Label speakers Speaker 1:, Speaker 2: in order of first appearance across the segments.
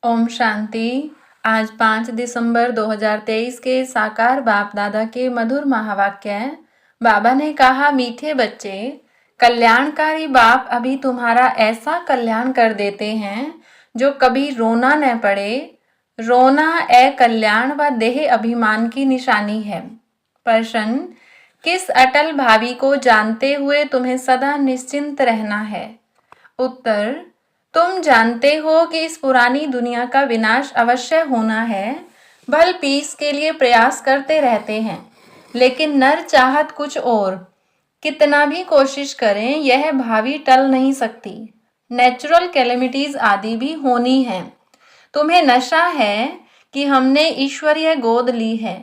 Speaker 1: ओम शांति। आज 5 दिसंबर 2023 के साकार बाप दादा के मधुर महावाक्य। बाबा ने कहा, मीठे बच्चे, कल्याणकारी बाप अभी तुम्हारा ऐसा कल्याण कर देते हैं जो कभी रोना न पड़े। रोना अकल्याण व देह अभिमान की निशानी है। प्रश्न, किस अटल भावी को जानते हुए तुम्हें सदा निश्चिंत रहना है? उत्तर, तुम जानते हो कि इस पुरानी दुनिया का विनाश अवश्य होना है। भल पीस के लिए प्रयास करते रहते हैं, लेकिन नर चाहत कुछ और। कितना भी कोशिश करें, यह भावी टल नहीं सकती। नेचुरल कैलेमिटीज आदि भी होनी है। तुम्हें नशा है कि हमने ईश्वरीय गोद ली है।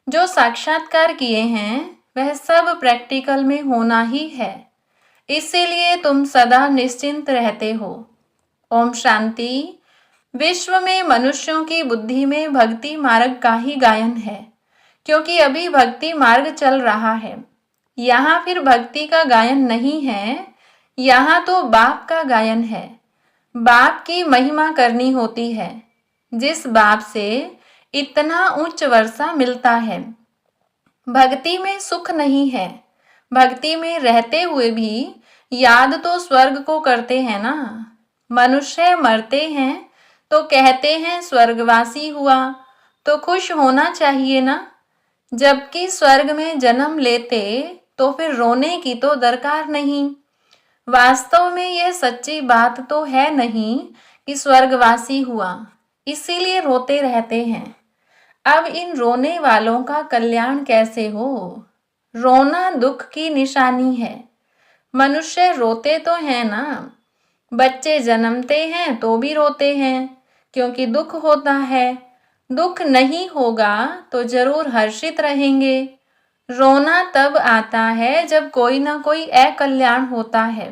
Speaker 1: जो साक्षात्कार किए हैं वह सब प्रैक्टिकल में होना ही है। इसीलिए तुम सदा निश्चिंत रहते हो। ओम शांति। विश्व में मनुष्यों की बुद्धि में भक्ति मार्ग का ही गायन है, क्योंकि अभी भक्ति मार्ग चल रहा है। यहाँ फिर भक्ति का गायन नहीं है, यहाँ तो बाप का गायन है। बाप की महिमा करनी होती है। जिस बाप से इतना उच्च वर्षा मिलता है। भक्ति में सुख नहीं है। भक्ति में रहते हुए भी याद तो स्वर्ग को करते हैं ना। मनुष्य मरते हैं तो कहते हैं स्वर्गवासी हुआ, तो खुश होना चाहिए ना। जबकि स्वर्ग में जन्म लेते तो फिर रोने की तो दरकार नहीं। वास्तव में यह सच्ची बात तो है नहीं कि स्वर्गवासी हुआ, इसीलिए रोते रहते हैं। अब इन रोने वालों का कल्याण कैसे हो? रोना दुख की निशानी है। मनुष्य रोते तो हैं ना। बच्चे जन्मते हैं तो भी रोते हैं, क्योंकि दुख होता है। दुख नहीं होगा तो जरूर हर्षित रहेंगे। रोना तब आता है जब कोई ना कोई अकल्याण होता है।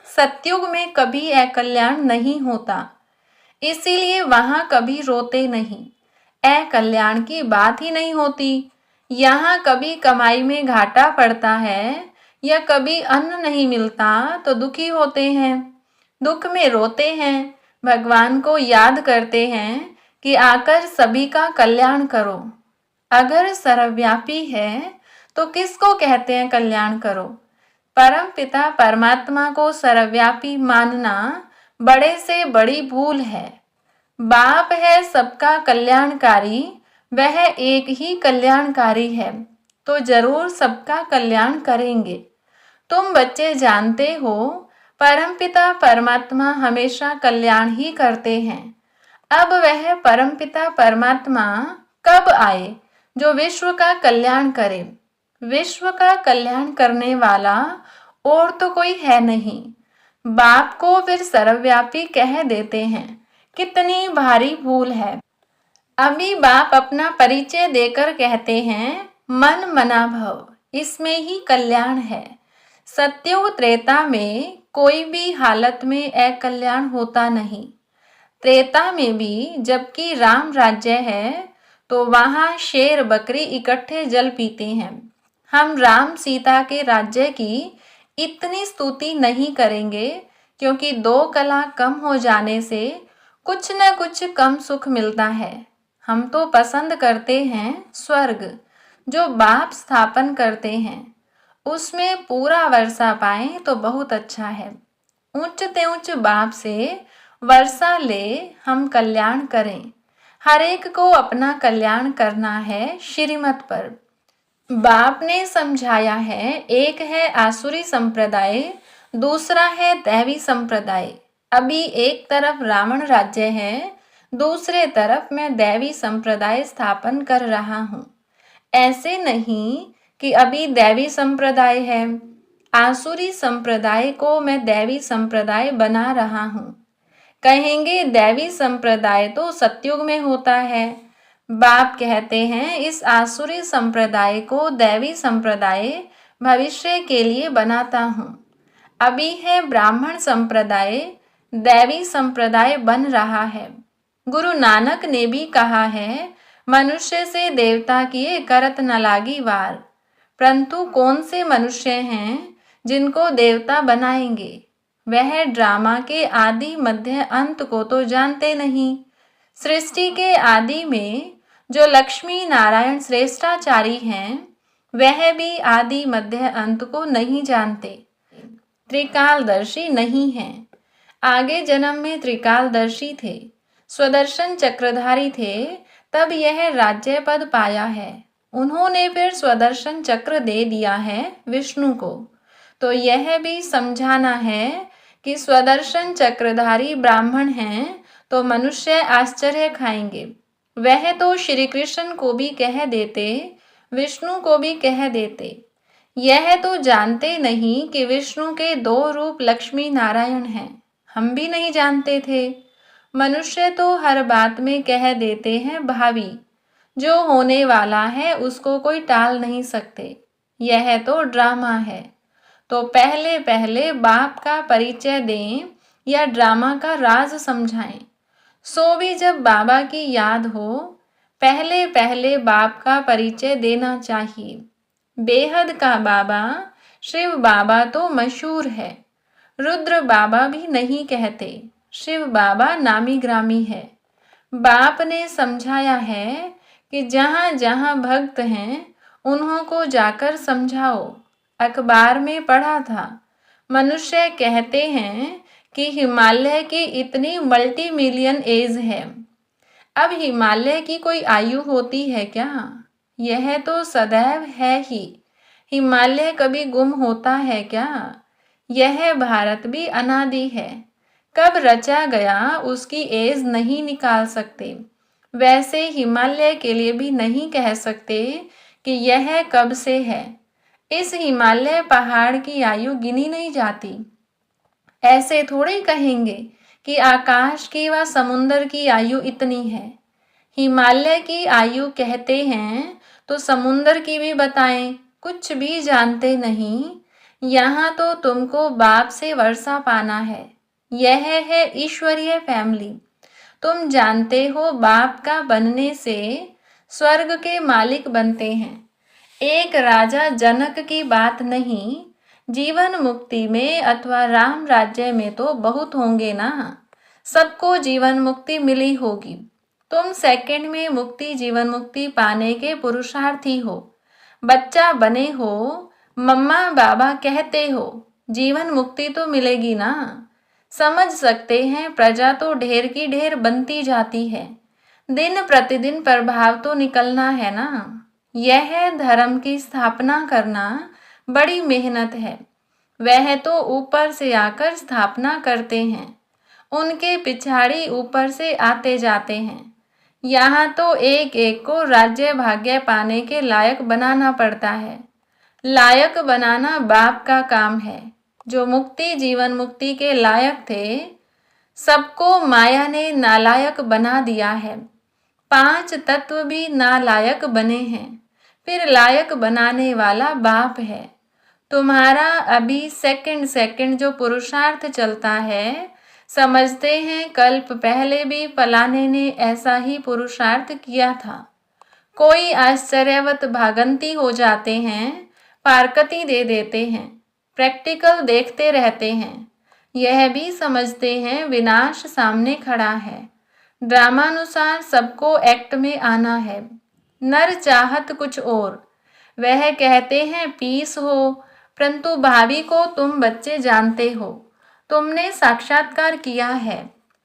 Speaker 1: सतयुग में कभी अकल्याण नहीं होता, इसीलिए वहां कभी रोते नहीं। अकल्याण की बात ही नहीं होती। यहाँ कभी कमाई में घाटा पड़ता है या कभी अन्न नहीं मिलता तो दुखी होते हैं, दुख में रोते हैं, भगवान को याद करते हैं कि आकर सभी का कल्याण करो। अगर सर्वव्यापी है तो किसको कहते हैं कल्याण करो? परम पिता परमात्मा को सर्वव्यापी मानना बड़े से बड़ी भूल है। बाप है सबका कल्याणकारी, वह एक ही कल्याणकारी है, तो जरूर सबका कल्याण करेंगे। तुम बच्चे जानते हो परमपिता परमात्मा हमेशा कल्याण ही करते हैं। अब वह परमपिता परमात्मा कब आए जो विश्व का कल्याण करे? विश्व का कल्याण करने वाला और तो कोई है नहीं। बाप को फिर सर्वव्यापी कह देते हैं, कितनी भारी भूल है। अभी बाप अपना परिचय देकर कहते हैं, मन मना भव, इसमें ही कल्याण है। सत्युग त्रेता में कोई भी हालत में अकल्याण होता नहीं। त्रेता में भी जबकि राम राज्य है तो वहां शेर बकरी इकट्ठे जल पीते हैं। हम राम सीता के राज्य की इतनी स्तुति नहीं करेंगे, क्योंकि 2 कला कम हो जाने से कुछ न कुछ कम सुख मिलता है। हम तो पसंद करते हैं स्वर्ग, जो बाप स्थापन करते हैं। उसमें पूरा वर्षा पाए तो बहुत अच्छा है। ऊंचते ऊंच बाप से वर्षा ले हम कल्याण करें। हर एक को अपना कल्याण करना है श्रीमत पर। बाप ने समझाया है, एक है आसुरी संप्रदाय, दूसरा है दैवी संप्रदाय। अभी एक तरफ रावण राज्य है, दूसरे तरफ मैं दैवी संप्रदाय स्थापन कर रहा हूँ। ऐसे नहीं कि अभी दैवी संप्रदाय है, आसुरी संप्रदाय को मैं दैवी संप्रदाय बना रहा हूँ। कहेंगे दैवी संप्रदाय तो सतयुग में होता है। बाप कहते हैं, इस आसुरी संप्रदाय को दैवी संप्रदाय भविष्य के लिए बनाता हूँ। अभी है ब्राह्मण संप्रदाय, दैवी संप्रदाय बन रहा है। गुरु नानक ने भी कहा है, मनुष्य से देवता किए करत न लागी वार। परंतु कौन से मनुष्य हैं जिनको देवता बनाएंगे? वह ड्रामा के आदि मध्य अंत को तो जानते नहीं। सृष्टि के आदि में जो लक्ष्मी नारायण श्रेष्ठाचारी हैं, वह भी आदि मध्य अंत को नहीं जानते, त्रिकालदर्शी नहीं हैं। आगे जन्म में त्रिकालदर्शी थे, स्वदर्शन चक्रधारी थे, तब यह राज्य पद पाया है। उन्होंने फिर स्वदर्शन चक्र दे दिया है विष्णु को। तो यह भी समझाना है कि स्वदर्शन चक्रधारी ब्राह्मण हैं तो मनुष्य आश्चर्य खाएंगे। वह तो श्री कृष्ण को भी कह देते, विष्णु को भी कह देते। यह तो जानते नहीं कि विष्णु के 2 रूप लक्ष्मी नारायण हैं। हम भी नहीं जानते थे। मनुष्य तो हर बात में कह देते हैं भावी। जो होने वाला है उसको कोई टाल नहीं सकते। यह तो ड्रामा है। तो पहले पहले बाप का परिचय दें या ड्रामा का राज समझाएं। सो भी जब बाबा की याद हो, पहले पहले बाप का परिचय देना चाहिए। बेहद का बाबा शिव बाबा तो मशहूर है। रुद्र बाबा भी नहीं कहते, शिव बाबा नामी ग्रामी है। बाप ने समझाया है कि जहाँ जहाँ भक्त हैं उन्हों को जाकर समझाओ। अखबार में पढ़ा था, मनुष्य कहते हैं कि हिमालय की इतनी मल्टी मिलियन एज है। अब हिमालय की कोई आयु होती है क्या? यह तो सदैव है ही। हिमालय कभी गुम होता है क्या? यह भारत भी अनादि है। कब रचा गया उसकी एज नहीं निकाल सकते। वैसे हिमालय के लिए भी नहीं कह सकते कि यह कब से है। इस हिमालय पहाड़ की आयु गिनी नहीं जाती। ऐसे थोड़े कहेंगे कि आकाश की व समुंदर की आयु इतनी है। हिमालय की आयु कहते हैं तो समुंदर की भी बताएं। कुछ भी जानते नहीं। यहाँ तो तुमको बाप से वर्षा पाना है। यह है ईश्वरीय फैमिली। तुम जानते हो बाप का बनने से स्वर्ग के मालिक बनते हैं। एक राजा जनक की बात नहीं, जीवन मुक्ति में अथवा राम राज्य में तो बहुत होंगे ना। सबको जीवन मुक्ति मिली होगी। तुम सेकंड में मुक्ति जीवन मुक्ति पाने के पुरुषार्थी हो। बच्चा बने हो, मम्मा बाबा कहते हो, जीवन मुक्ति तो मिलेगी ना। समझ सकते हैं प्रजा तो ढेर की ढेर बनती जाती है। दिन प्रतिदिन प्रभाव तो निकलना है ना। यह धर्म की स्थापना करना बड़ी मेहनत है। वह तो ऊपर से आकर स्थापना करते हैं, उनके पिछाड़ी ऊपर से आते जाते हैं। यहाँ तो एक एक को राज्य भाग्य पाने के लायक बनाना पड़ता है। लायक बनाना बाप का काम है। जो मुक्ति जीवन मुक्ति के लायक थे, सबको माया ने नालायक बना दिया है। 5 तत्व भी नालायक बने हैं, फिर लायक बनाने वाला बाप है। तुम्हारा अभी सेकंड सेकंड जो पुरुषार्थ चलता है, समझते हैं कल्प पहले भी फलाने ने ऐसा ही पुरुषार्थ किया था। कोई आश्चर्यवत भागंती हो जाते हैं, पारकती दे देते हैं, प्रैक्टिकल देखते रहते हैं। यह भी समझते हैं विनाश सामने खड़ा है। ड्रामानुसार सबको एक्ट में आना है। नर चाहत कुछ और। वह कहते हैं पीस हो, परंतु भावी को तुम बच्चे जानते हो। तुमने साक्षात्कार किया है।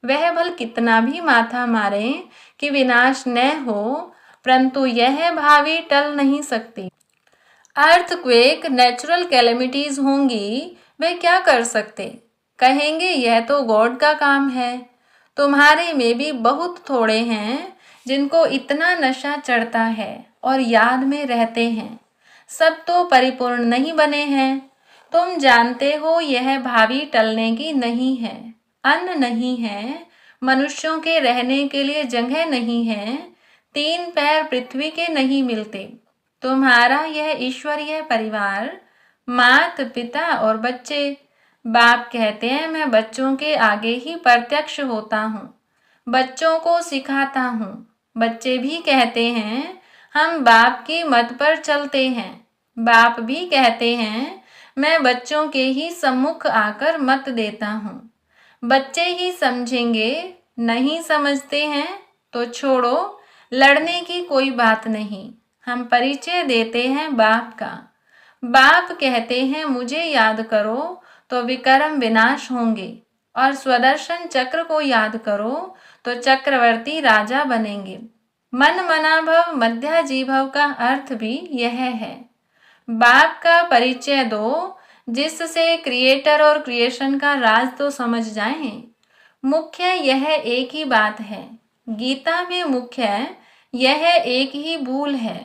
Speaker 1: वह भल कितना भी माथा मारे कि विनाश न हो, परंतु यह भावी टल नहीं सकती। अर्थक्वेक नेचुरल कैलेमिटीज होंगी, वे क्या कर सकते? कहेंगे यह तो गॉड का काम है। तुम्हारे में भी बहुत थोड़े हैं जिनको इतना नशा चढ़ता है और याद में रहते हैं। सब तो परिपूर्ण नहीं बने हैं। तुम जानते हो यह भावी टलने की नहीं है। अन्न नहीं है, मनुष्यों के रहने के लिए जगह नहीं है, 3 पैर पृथ्वी के नहीं मिलते। तुम्हारा यह ईश्वरीय परिवार, माता पिता और बच्चे। बाप कहते हैं मैं बच्चों के आगे ही प्रत्यक्ष होता हूँ, बच्चों को सिखाता हूँ। बच्चे भी कहते हैं हम बाप की मत पर चलते हैं। बाप भी कहते हैं मैं बच्चों के ही सम्मुख आकर मत देता हूँ। बच्चे ही समझेंगे, नहीं समझते हैं तो छोड़ो, लड़ने की कोई बात नहीं। हम परिचय देते हैं बाप का। बाप कहते हैं मुझे याद करो तो विक्रम विनाश होंगे, और स्वदर्शन चक्र को याद करो तो चक्रवर्ती राजा बनेंगे। मन मना भव मध्याजीभव का अर्थ भी यह है। बाप का परिचय दो, जिससे क्रिएटर और क्रिएशन का राज तो समझ जाएं। मुख्य यह एक ही बात है। गीता में मुख्य यह एक ही भूल है।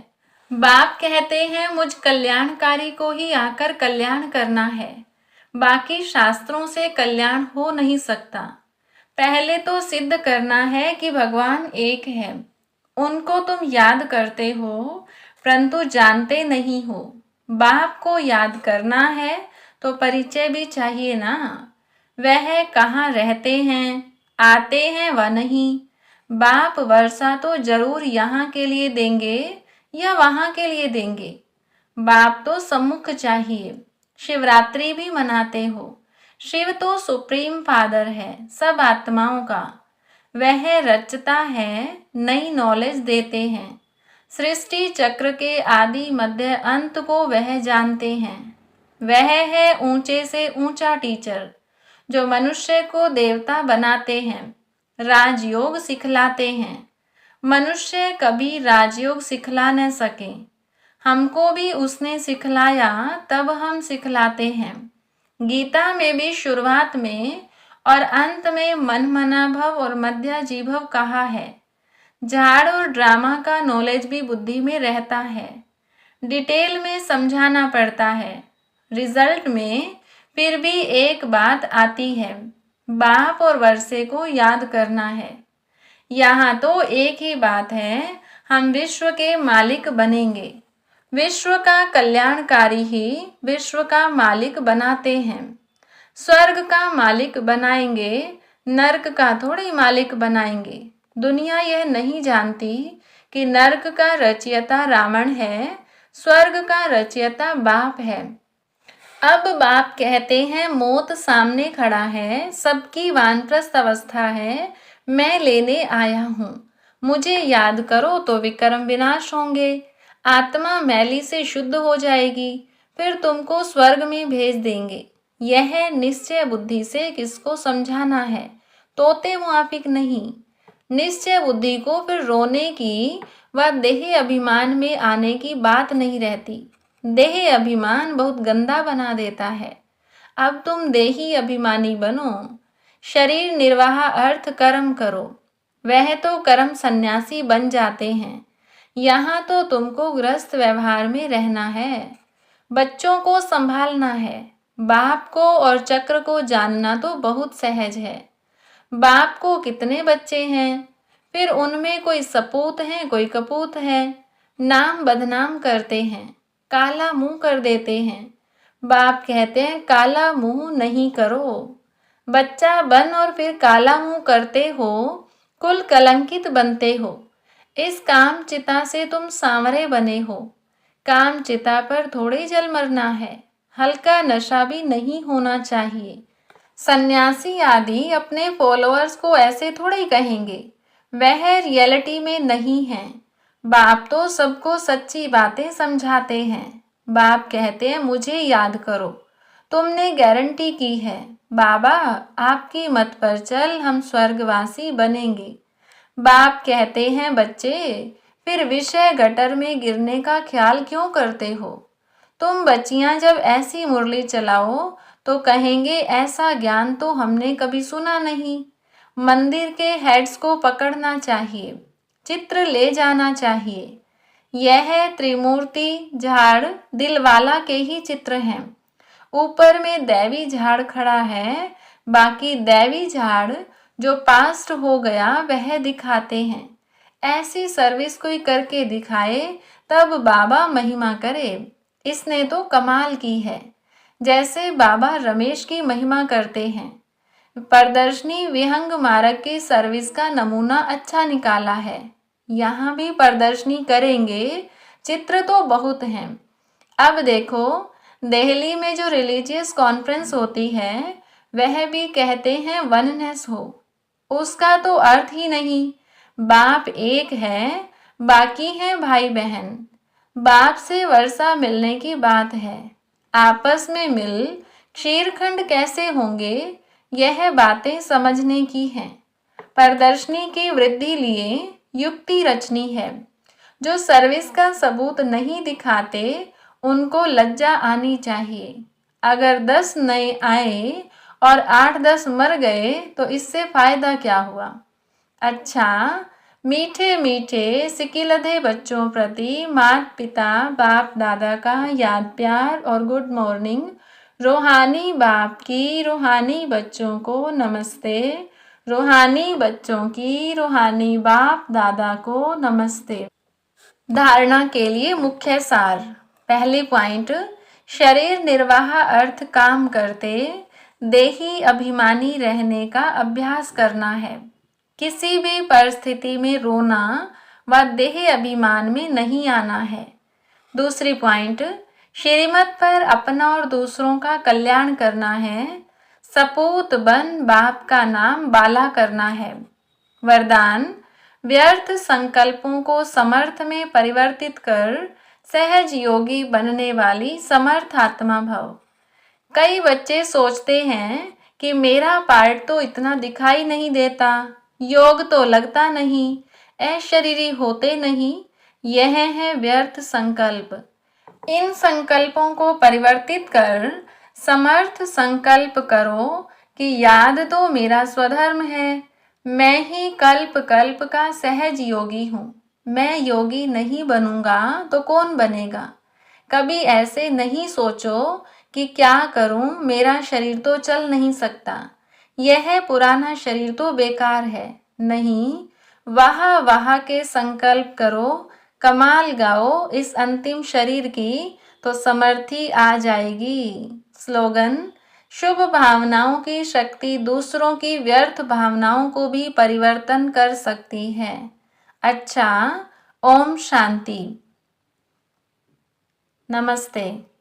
Speaker 1: बाप कहते हैं मुझ कल्याणकारी को ही आकर कल्याण करना है, बाकी शास्त्रों से कल्याण हो नहीं सकता। पहले तो सिद्ध करना है कि भगवान एक है। उनको तुम याद करते हो परंतु जानते नहीं हो। बाप को याद करना है तो परिचय भी चाहिए ना। वह कहाँ रहते हैं, आते हैं व नहीं। बाप वर्षा तो जरूर यहाँ के लिए देंगे या वहाँ के लिए देंगे। बाप तो सम्मुख चाहिए। शिवरात्रि भी मनाते हो। शिव तो सुप्रीम फादर है सब आत्माओं का। वह रचता है, नई नॉलेज देते हैं। सृष्टि चक्र के आदि मध्य अंत को वह जानते हैं। वह है ऊंचे से ऊंचा टीचर, जो मनुष्य को देवता बनाते हैं, राजयोग सिखलाते हैं। मनुष्य कभी राजयोग सिखला न सके। हमको भी उसने सिखलाया, तब हम सिखलाते हैं। गीता में भी शुरुआत में और अंत में मन मना भव और मध्याजीभव कहा है। झाड़ और ड्रामा का नॉलेज भी बुद्धि में रहता है। डिटेल में समझाना पड़ता है। रिजल्ट में फिर भी एक बात आती है, बाप और वर्षे को याद करना है। यहाँ तो एक ही बात है, हम विश्व के मालिक बनेंगे। विश्व का कल्याणकारी ही विश्व का मालिक बनाते हैं। स्वर्ग का मालिक बनाएंगे, नरक का थोड़ी मालिक बनाएंगे। दुनिया यह नहीं जानती कि नरक का रचयिता रावण है, स्वर्ग का रचयिता बाप है। अब बाप कहते हैं मौत सामने खड़ा है, सबकी वानप्रस्थ अवस्था है, मैं लेने आया हूँ। मुझे याद करो तो विक्रम विनाश होंगे। आत्मा मैली से शुद्ध हो जाएगी, फिर तुमको स्वर्ग में भेज देंगे। यह निश्चय बुद्धि से किसको समझाना है, तोते मुआफिक नहीं। निश्चय बुद्धि को फिर रोने की व देह अभिमान में आने की बात नहीं रहती। देह अभिमान बहुत गंदा बना देता है। अब तुम देही अभिमानी बनो। शरीर निर्वाह अर्थ कर्म करो। वह तो कर्म सन्यासी बन जाते हैं। यहाँ तो तुमको गृहस्थ व्यवहार में रहना है। बच्चों को संभालना है। बाप को और चक्र को जानना तो बहुत सहज है। बाप को कितने बच्चे हैं, फिर उनमें कोई सपूत है कोई कपूत है। नाम बदनाम करते हैं, काला मुंह कर देते हैं। बाप कहते हैं काला मुंह नहीं करो। बच्चा बन और फिर काला मुंह करते हो, कुल कलंकित बनते हो। इस काम चिता से तुम सांवरे बने हो। काम चिता पर थोड़े जल मरना है, हल्का नशा भी नहीं होना चाहिए। सन्यासी आदि अपने फॉलोअर्स को ऐसे थोड़े ही कहेंगे, वह रियलिटी में नहीं है। बाप तो सबको सच्ची बातें समझाते हैं। बाप कहते हैं मुझे याद करो, तुमने गारंटी की है, बाबा आपकी मत पर चल, हम स्वर्गवासी बनेंगे। बाप कहते हैं बच्चे, फिर विषय गटर में गिरने का ख्याल क्यों करते हो। तुम बच्चियां जब ऐसी मुरली चलाओ तो कहेंगे ऐसा ज्ञान तो हमने कभी सुना नहीं। मंदिर के हेड्स को पकड़ना चाहिए, चित्र ले जाना चाहिए। यह त्रिमूर्ति झाड़ दिलवाला के ही चित्र हैं। ऊपर में दैवी झाड़ खड़ा है, बाकी दैवी झाड़ जो पास्ट हो गया वह दिखाते हैं। ऐसी सर्विस कोई करके दिखाए तब बाबा महिमा करे। इसने तो कमाल की है। जैसे बाबा रमेश की महिमा करते हैं। प्रदर्शनी विहंग मार्ग की सर्विस का नमूना अच्छा निकाला है। यहाँ भी प्रदर्शनी करेंगे, चित्र तो बहुत हैं। अब देखो, दिल्ली में जो रिलीजियस कॉन्फ्रेंस होती है वह भी कहते हैं वननेस हो। उसका तो अर्थ ही नहीं। बाप एक है, बाकी हैं भाई बहन। बाप से वर्षा मिलने की बात है, आपस में मिल क्षीरखंड कैसे होंगे, यह बातें समझने की हैं। प्रदर्शनी की वृद्धि लिए युक्ति रचनी है। जो सर्विस का सबूत नहीं दिखाते उनको लज्जा आनी चाहिए। अगर 10 नए आए और 8-10 मर गए तो इससे फायदा क्या हुआ। अच्छा, मीठे मीठे सिकिलधे बच्चों प्रति माता पिता बाप दादा का याद प्यार और गुड मॉर्निंग। रूहानी बाप की रूहानी बच्चों को नमस्ते। रूहानी बच्चों की रूहानी बाप दादा को नमस्ते। धारणा के लिए मुख्य सार। पहले पॉइंट, शरीर निर्वाह अर्थ काम करते देही अभिमानी रहने का अभ्यास करना है। किसी भी परिस्थिति में रोना व देह अभिमान में नहीं आना है। दूसरी पॉइंट, श्रीमत पर अपना और दूसरों का कल्याण करना है। सपूत बन बाप का नाम बाला करना है। वरदान, व्यर्थ संकल्पों को समर्थ में परिवर्तित कर सहज योगी बनने वाली समर्थ आत्मा भव। कई बच्चे सोचते हैं कि मेरा पार्ट तो इतना दिखाई नहीं देता, योग तो लगता नहीं, अशरीरी होते नहीं। यह है व्यर्थ संकल्प। इन संकल्पों को परिवर्तित कर समर्थ संकल्प करो कि याद तो मेरा स्वधर्म है, मैं ही कल्प कल्प का सहज योगी हूँ। मैं योगी नहीं बनूंगा तो कौन बनेगा। कभी ऐसे नहीं सोचो कि क्या करूं, मेरा शरीर तो चल नहीं सकता, यह पुराना शरीर तो बेकार है। नहीं, वाह वाह के संकल्प करो, कमाल गाओ इस अंतिम शरीर की तो समर्थी आ जाएगी। स्लोगन, शुभ भावनाओं की शक्ति दूसरों की व्यर्थ भावनाओं को भी परिवर्तन कर सकती है। अच्छा, ओम शांति। नमस्ते।